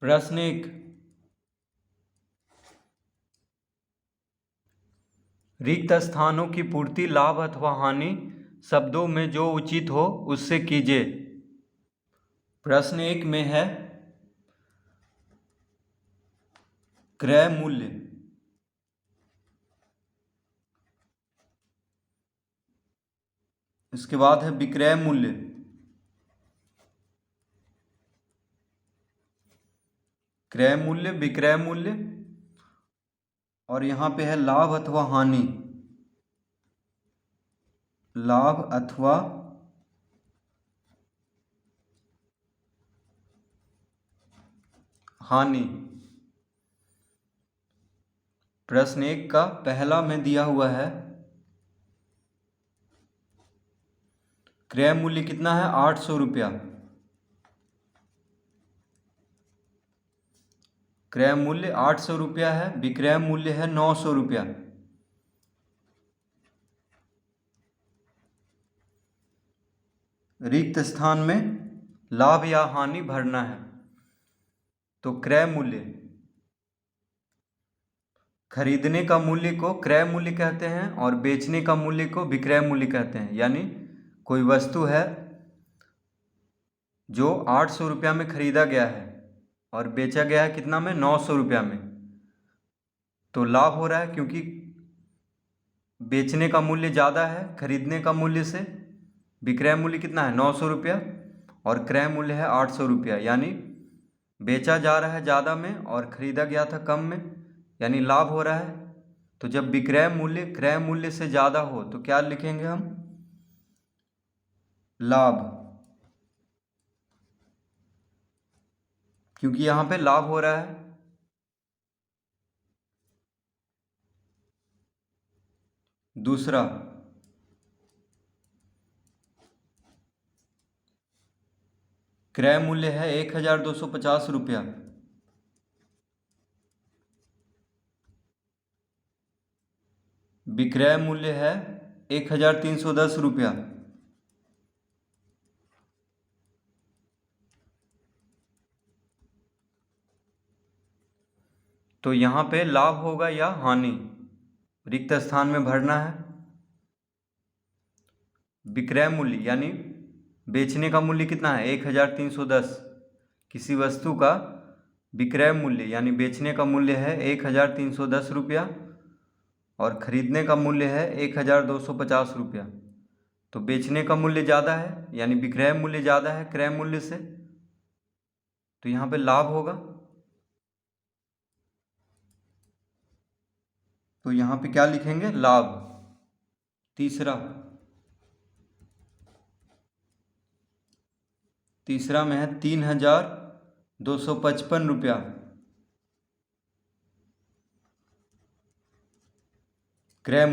प्रश्न 1। रिक्त स्थानों की पूर्ति लाभ अथवा हानि शब्दों में जो उचित हो उससे कीजिए। प्रश्न 1 में है क्रय मूल्य। इसके बाद है विक्रय मूल्य। क्रय मूल्य, विक्रय मूल्य, और यहां पे है लाभ अथवा हानि। लाभ अथवा हानि। प्रश्न 1 का पहला में दिया हुआ है क्रय मूल्य कितना है, 800 रुपया। क्रय मूल्य 800 रुपया है, विक्रय मूल्य है 900 रुपया। रिक्त स्थान में लाभ या हानि भरना है। तो क्रय मूल्य, खरीदने का मूल्य को क्रय मूल्य कहते हैं और बेचने का मूल्य को विक्रय मूल्य कहते हैं। यानी कोई वस्तु है जो 800 रुपया में खरीदा गया है और बेचा गया है कितना में, 900 रुपया में, तो लाभ हो रहा है क्योंकि बेचने का मूल्य ज़्यादा है खरीदने का मूल्य से। विक्रय मूल्य कितना है, 900 रुपया, और क्रय मूल्य है 800 रुपया। यानी बेचा जा रहा है ज़्यादा में और खरीदा गया था कम में, यानी लाभ हो रहा है। तो जब विक्रय मूल्य क्रय मूल्य से ज़्यादा हो तो क्या लिखेंगे हम, लाभ, क्योंकि यहाँ पे लाभ हो रहा है। दूसरा, क्रय मूल्य है 1250 रुपया। विक्रय मूल्य है 1310 रुपया। तो यहाँ पे लाभ होगा या हानि, रिक्त स्थान में भरना है। विक्रय मूल्य यानी बेचने का मूल्य कितना है, 1310। किसी वस्तु का विक्रय मूल्य यानी बेचने का मूल्य है 1310 रुपया और खरीदने का मूल्य है 1250 रुपया। तो बेचने का मूल्य ज़्यादा है यानी विक्रय मूल्य ज़्यादा है क्रय मूल्य से, तो यहाँ पे लाभ होगा। तो यहाँ पे क्या लिखेंगे, लाभ। तीसरा में है 3255 रुपया। क्रय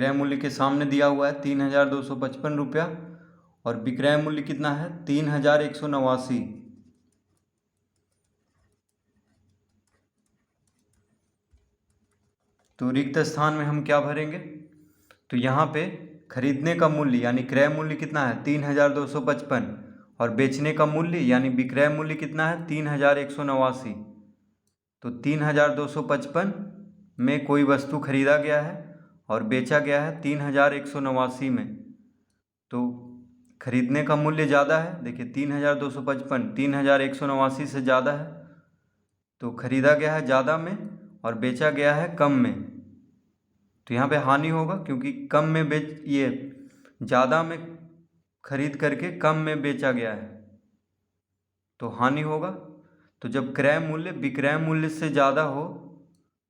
मूल्य के सामने दिया हुआ है 3255 रुपया और विक्रय मूल्य कितना है, 3189। तो रिक्त स्थान में हम क्या भरेंगे, तो यहाँ पे खरीदने का मूल्य यानी क्रय मूल्य कितना है, 3255, और बेचने का मूल्य यानी विक्रय मूल्य कितना है, 3189। तो 3255 में कोई वस्तु खरीदा गया है और बेचा गया है 3189 में। तो खरीदने का मूल्य ज़्यादा है, देखिए 3255 3189 से ज़्यादा है, तो खरीदा गया है ज़्यादा में और बेचा गया है कम में। तो यहाँ पे हानि होगा क्योंकि कम में ये ज़्यादा में खरीद करके कम में बेचा गया है, तो हानि होगा। तो जब क्रय मूल्य विक्रय मूल्य से ज़्यादा हो,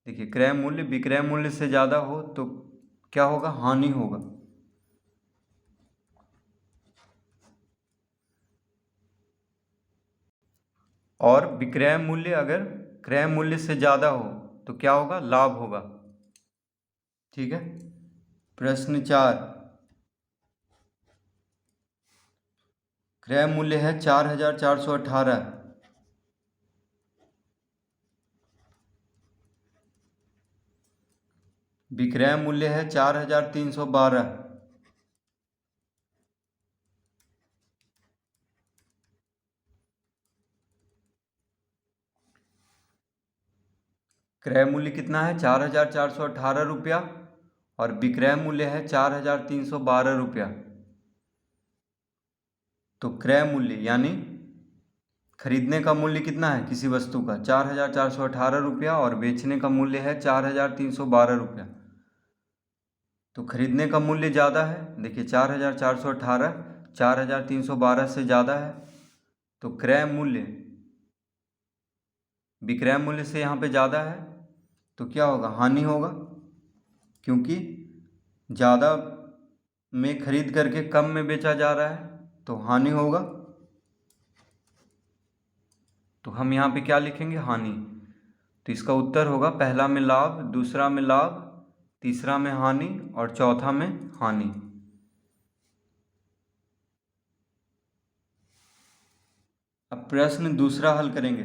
देखिए क्रय मूल्य विक्रय मूल्य से ज़्यादा हो तो क्या होगा, हानि होगा। और विक्रय मूल्य अगर क्रय मूल्य से ज़्यादा हो तो क्या होगा, लाभ होगा। ठीक है। प्रश्न 4, क्रय मूल्य है 4418। विक्रय मूल्य है 4312। क्रय मूल्य कितना है 4,418 रुपया और विक्रय मूल्य है 4,312 रुपया। तो क्रय मूल्य यानी खरीदने का मूल्य कितना है किसी वस्तु का 4,418 रुपया और बेचने का मूल्य है 4,312 रुपया। तो खरीदने का मूल्य ज़्यादा है, देखिए 4,418 4,312 से ज़्यादा है। तो क्रय मूल्य विक्रय मूल्य से यहाँ पे ज़्यादा है, तो क्या होगा, हानि होगा, क्योंकि ज़्यादा में खरीद करके कम में बेचा जा रहा है, तो हानि होगा। तो हम यहाँ पे क्या लिखेंगे, हानि। तो इसका उत्तर होगा पहला में लाभ, दूसरा में लाभ, तीसरा में हानि और चौथा में हानि। अब प्रश्न दूसरा हल करेंगे।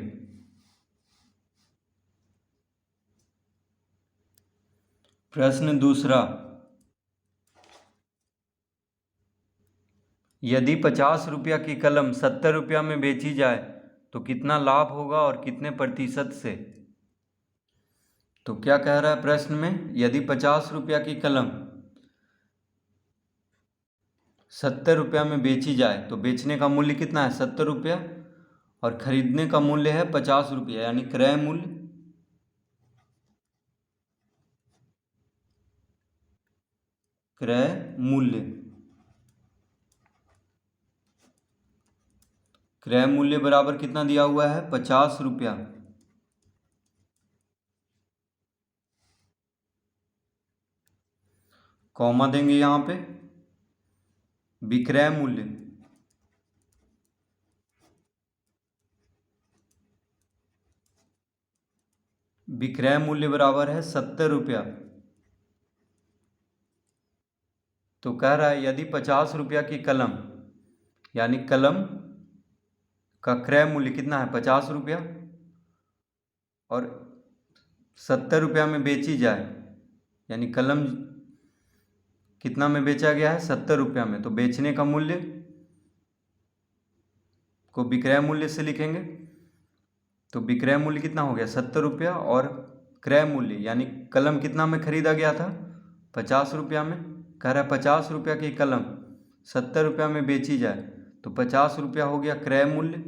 प्रश्न दूसरा, यदि 50 रुपया की कलम 70 रुपया में बेची जाए तो कितना लाभ होगा और कितने प्रतिशत से। तो क्या कह रहा है प्रश्न में, यदि 50 रुपया की कलम 70 रुपया में बेची जाए तो बेचने का मूल्य कितना है 70 रुपया और खरीदने का मूल्य है 50 रुपया, यानी क्रय मूल्य। क्रय मूल्य, क्रय मूल्य बराबर कितना दिया हुआ है 50 रुपया। कॉमा देंगे यहाँ पे, विक्रय मूल्य विक्रय मूल्य बराबर है 70 रुपया। तो कह रहा है यदि 50 रुपया की कलम, यानी कलम का क्रय मूल्य कितना है 50 रुपया और 70 रुपया में बेची जाए, यानी कलम कितना में बेचा गया है 70 रुपया में, तो बेचने का मूल्य को विक्रय मूल्य से लिखेंगे। तो विक्रय मूल्य कितना हो गया 70 रुपया और क्रय मूल्य यानी कलम कितना में खरीदा गया था 50 रुपया में। कह रहा है 50 रुपया की कलम 70 रुपया में बेची जाए तो 50 रुपया हो गया क्रय मूल्य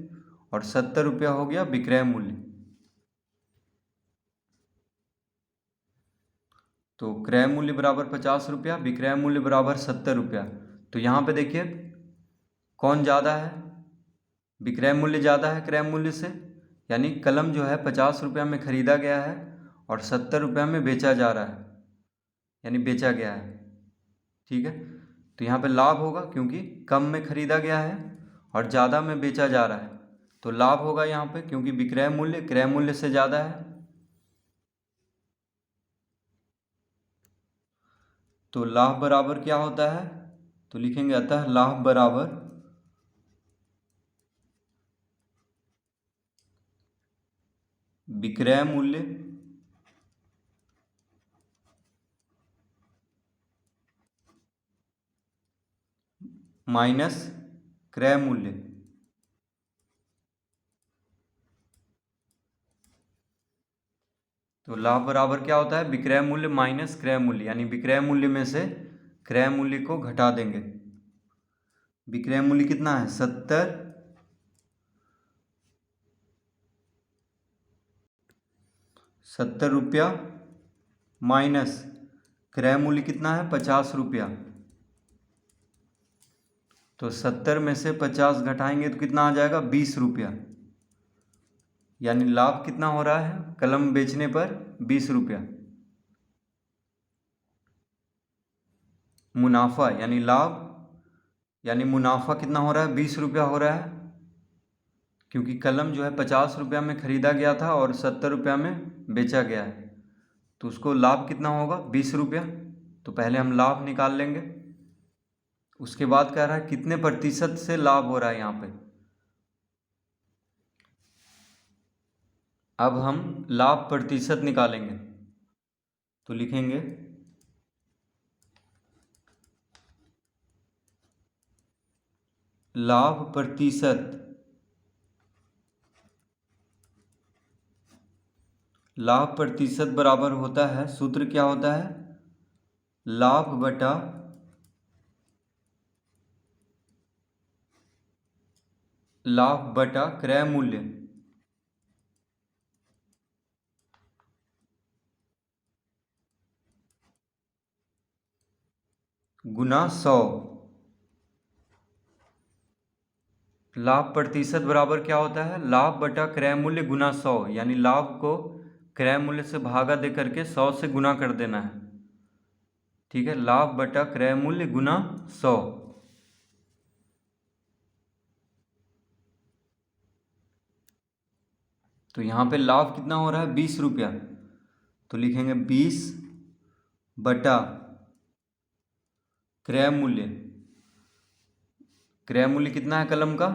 और 70 रुपया हो गया विक्रय मूल्य। तो क्रय मूल्य बराबर 50 रुपया, विक्रय मूल्य बराबर 70 रुपया। तो यहाँ पे देखिए कौन ज़्यादा है, विक्रय मूल्य ज़्यादा है क्रय मूल्य से, यानी कलम जो है 50 रुपया में ख़रीदा गया है और 70 रुपया में बेचा जा रहा है, यानी बेचा गया है। ठीक है, तो यहाँ पे लाभ होगा क्योंकि कम में ख़रीदा गया है और ज़्यादा में बेचा जा रहा है, तो लाभ होगा यहाँ पे क्योंकि विक्रय मूल्य क्रय मूल्य से ज़्यादा है। तो लाभ बराबर क्या होता है, तो लिखेंगे अतः लाभ बराबर विक्रय मूल्य माइनस क्रय मूल्य। तो लाभ बराबर क्या होता है, विक्रय मूल्य माइनस क्रय मूल्य, यानी विक्रय मूल्य में से क्रय मूल्य को घटा देंगे। विक्रय मूल्य कितना है 70 रुपया माइनस क्रय मूल्य कितना है 50 रुपया। तो 70 में से 50 घटाएंगे तो कितना आ जाएगा 20 रुपया, यानी लाभ कितना हो रहा है कलम बेचने पर 20 रुपया। मुनाफा यानी लाभ यानी मुनाफा कितना हो रहा है 20 रुपया हो रहा है, क्योंकि कलम जो है 50 रुपया में ख़रीदा गया था और 70 रुपया में बेचा गया है, तो उसको लाभ कितना होगा 20 रुपया। तो पहले हम लाभ निकाल लेंगे, उसके बाद कह रहा है कितने प्रतिशत से लाभ हो रहा है यहाँ पे। अब हम लाभ प्रतिशत निकालेंगे, तो लिखेंगे लाभ प्रतिशत लाभ प्रतिशत बराबर होता है, सूत्र क्या होता है, लाभ बटा क्रय मूल्य गुना 100। लाभ प्रतिशत बराबर क्या होता है, लाभ बटा क्रय मूल्य गुना 100, यानी लाभ को क्रय मूल्य से भागा दे करके 100 से गुना कर देना है। ठीक है, लाभ बटा क्रय मूल्य गुना 100। तो यहाँ पे लाभ कितना हो रहा है, 20 रुपया, तो लिखेंगे 20 बटा क्रय मूल्य। क्रय मूल्य कितना है कलम का,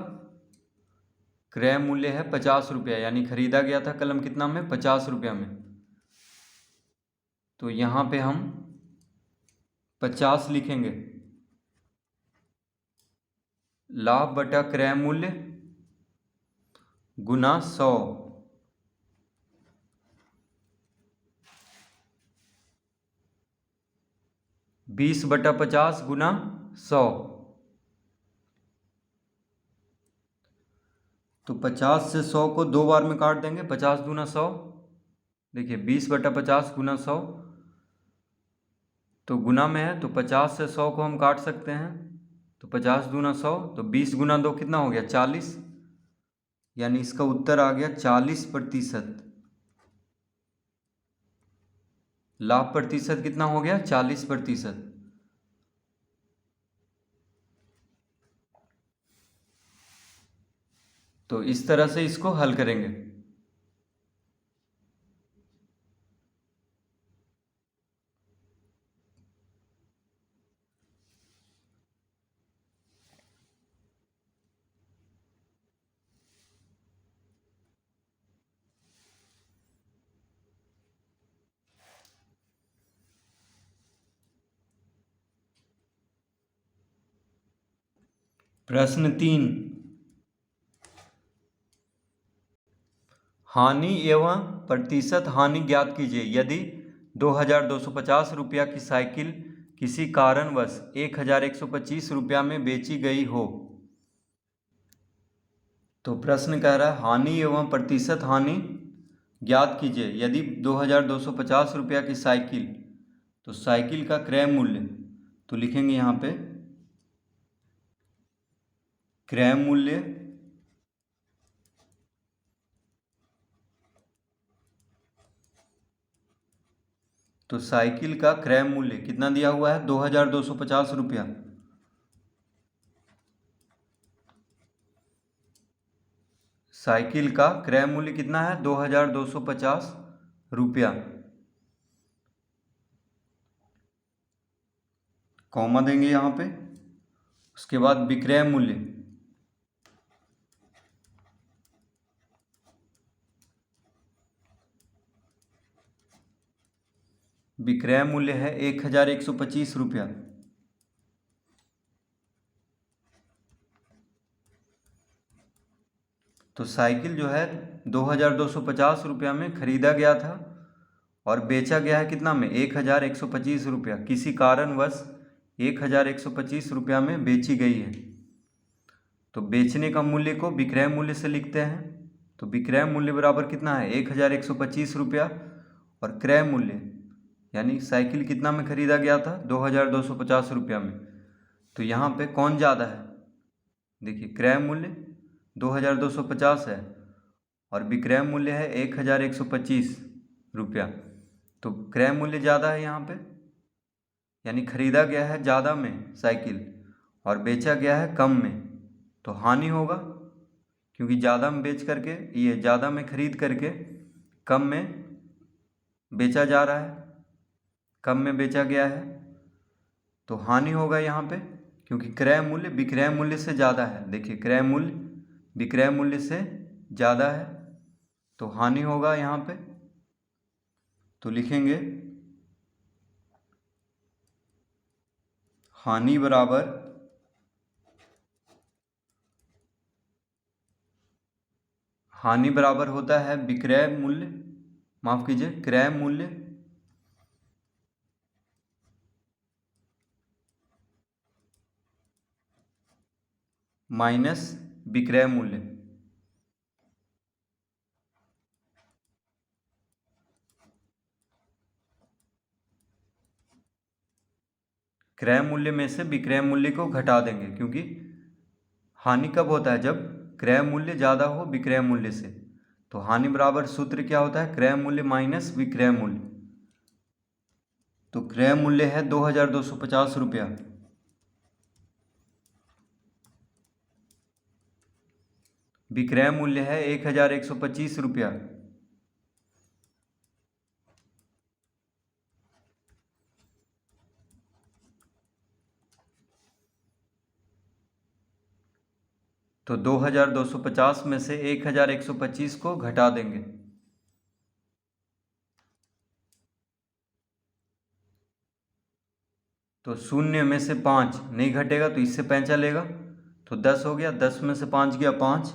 क्रय मूल्य है 50 रुपया, यानी खरीदा गया था कलम कितना में, 50 रुपया में। तो यहाँ पे हम 50 लिखेंगे, लाभ बटा क्रय मूल्य गुना 100। 20 बटा 50 गुना 100। तो 50 से 100 को 2 बार में काट देंगे, 50 दूना 100। देखिए 20 बटा 50 गुना 100, तो गुना में है तो 50 से 100 को हम काट सकते हैं, तो 50 दूना 100, तो 20 गुना 2 कितना हो गया, 40, यानी इसका उत्तर आ गया 40%। लाभ प्रतिशत कितना हो गया, 40%। तो इस तरह से इसको हल करेंगे। प्रश्न 3, हानि एवं प्रतिशत हानि ज्ञात कीजिए। यदि 2250 रुपया की साइकिल किसी कारणवश 1125 रुपया में बेची गई हो, तो प्रश्न कह रहा है हानि एवं प्रतिशत हानि ज्ञात कीजिए। यदि 2250 रुपया की साइकिल, तो साइकिल का क्रय मूल्य, तो लिखेंगे यहाँ पे क्रय मूल्य तो साइकिल का क्रय मूल्य कितना दिया हुआ है, 2250 रुपया। साइकिल का क्रय मूल्य कितना है, 2250 रुपया, कॉमा देंगे यहाँ पे। उसके बाद विक्रय मूल्य, विक्रय मूल्य है 1125 रुपया। तो साइकिल जो है 2250 रुपया में खरीदा गया था और बेचा गया है कितना में, 1125 रुपया, किसी कारणवश 1125 रुपया में बेची गई है। तो बेचने का मूल्य को विक्रय मूल्य से लिखते हैं। तो विक्रय मूल्य बराबर कितना है, 1125 रुपया, और क्रय मूल्य यानी साइकिल कितना में खरीदा गया था, 2250 रुपया में। तो यहाँ पे कौन ज़्यादा है, देखिए क्रय मूल्य 2250 है और विक्रय मूल्य है 1125 रुपया। तो क्रय मूल्य ज़्यादा है यहाँ पे, यानी खरीदा गया है ज़्यादा में साइकिल और बेचा गया है कम में, तो हानि होगा, क्योंकि ज़्यादा में बेच करके, ये ज़्यादा में खरीद करके कम में बेचा जा रहा है, कम में बेचा गया है, तो हानि होगा यहाँ पे, क्योंकि क्रय मूल्य विक्रय मूल्य से ज़्यादा है। देखिए क्रय मूल्य विक्रय मूल्य से ज़्यादा है, तो हानि होगा यहाँ पे। तो लिखेंगे हानि बराबर होता है विक्रय मूल्य माफ़ कीजिए, क्रय मूल्य माइनस विक्रय मूल्य। क्रय मूल्य में से विक्रय मूल्य को घटा देंगे, क्योंकि हानि कब होता है? जब क्रय मूल्य ज़्यादा हो विक्रय मूल्य से। तो हानि बराबर सूत्र क्या होता है? क्रय मूल्य माइनस विक्रय मूल्य। तो क्रय मूल्य है 2250 रुपया, विक्रय मूल्य है 1125 रुपया। तो 2250 में से 1125 को घटा देंगे। तो 0 में से 5 नहीं घटेगा तो इससे 5 लेगा, तो 10 हो गया। 10 में से 5 गया 5,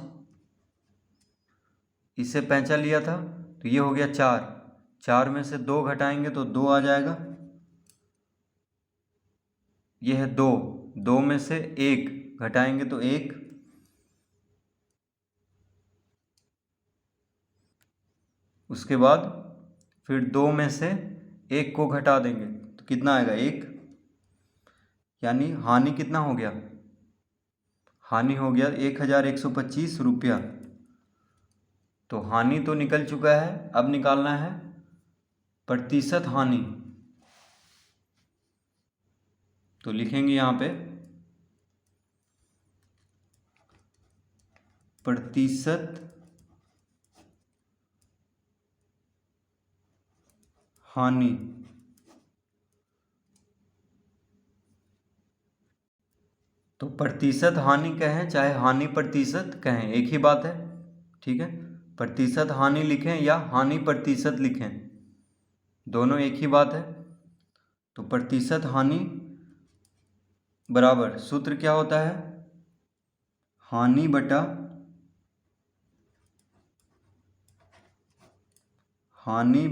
इससे 5 लिया था तो ये हो गया 4। 4 में से 2 घटाएंगे तो 2 आ जाएगा। ये है 2। 2 में से 1 घटाएंगे तो 1। उसके बाद फिर 2 में से 1 को घटा देंगे तो कितना आएगा? 1। यानी हानि कितना हो गया? हानि हो गया 1125 रुपया। तो हानि तो निकल चुका है, अब निकालना है प्रतिशत हानि। तो लिखेंगे यहाँ पे प्रतिशत हानि। तो प्रतिशत हानि कहें चाहे हानि प्रतिशत कहें, एक ही बात है, ठीक है। प्रतिशत हानि लिखें या हानि प्रतिशत लिखें, दोनों एक ही बात है। तो प्रतिशत हानि बराबर सूत्र क्या होता है? हानि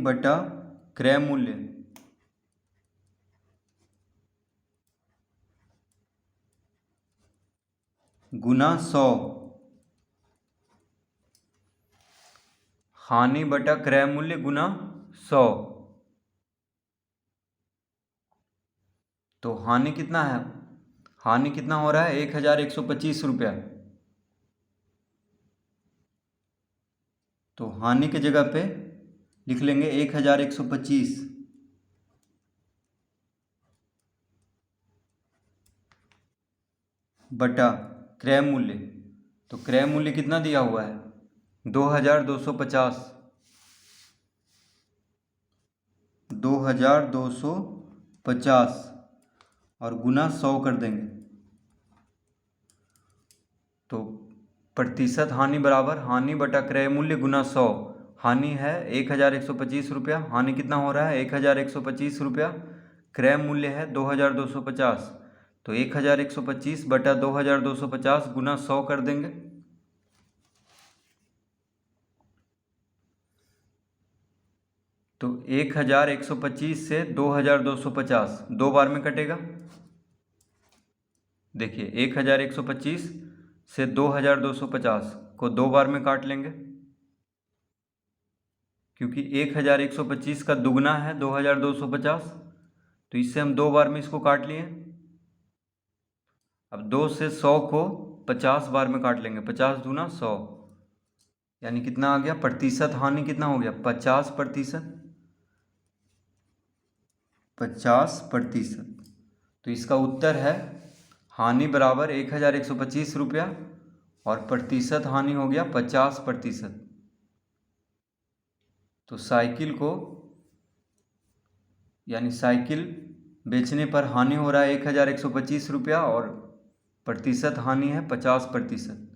बटा क्रय मूल्य गुना 100। हानि बटा क्रय मूल्य गुना 100। तो हानि कितना है? हानि कितना हो रहा है? 1125 रुपया। तो हानि के जगह पे लिख लेंगे 1125 बटा क्रय मूल्य। तो क्रय मूल्य कितना दिया हुआ है? 2250। 2250 और गुना 100 कर देंगे। तो प्रतिशत हानि बराबर हानि बटा क्रय मूल्य गुना 100। हानि है 1125 रुपया, हानि कितना हो रहा है? 1125 रुपया। क्रय मूल्य है 2250, तो 1125 बटा 2250 गुना 100 कर देंगे। तो 1125 से 2250 दो बार में कटेगा। देखिए 1125 से 2250 को दो बार में काट लेंगे, क्योंकि 1125 का दुगना है 2250, तो इससे हम दो बार में इसको काट लिए। अब 2 से 100 को 50 बार में काट लेंगे, 50 दूना 100, यानी कितना आ गया? प्रतिशत हानि कितना हो गया? 50%। 50%। तो इसका उत्तर है हानि बराबर 1125 रुपया और प्रतिशत हानि हो गया 50%। तो साइकिल को यानी साइकिल बेचने पर हानि हो रहा है 1125 रुपया और प्रतिशत हानि है 50%।